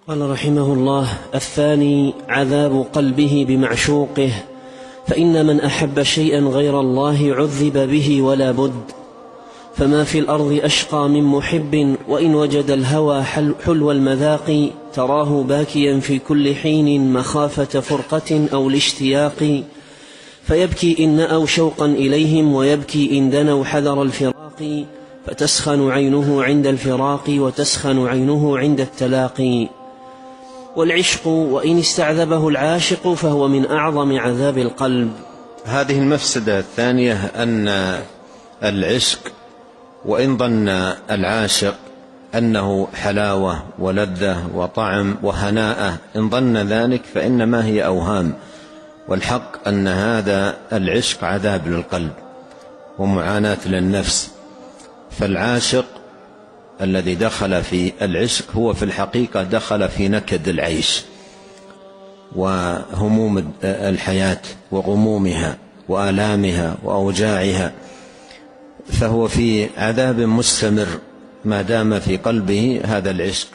قال رحمه الله: الثاني عذاب قلبه بمعشوقه، فإن من أحب شيئا غير الله عذب به ولا بد، فما في الأرض أشقى من محب، وإن وجد الهوى حلو المذاق تراه باكيا في كل حين مخافة فرقة أو الاشتياق، فيبكي إن نأوا شوقا إليهم، ويبكي إن دنوا حذر الفراق، فتسخن عينه عند الفراق وتسخن عينه عند التلاقي. والعشق وإن استعذبه العاشق فهو من أعظم عذاب القلب. هذه المفسدة الثانية أن العشق وإن ظن العاشق أنه حلاوة ولذة وطعم وهناءة، إن ظن ذلك فإنما هي أوهام، والحق أن هذا العشق عذاب للقلب ومعاناة للنفس. فالعاشق الذي دخل في العشق هو في الحقيقة دخل في نكد العيش وهموم الحياة وغمومها وآلامها وأوجاعها، فهو في عذاب مستمر ما دام في قلبه هذا العشق.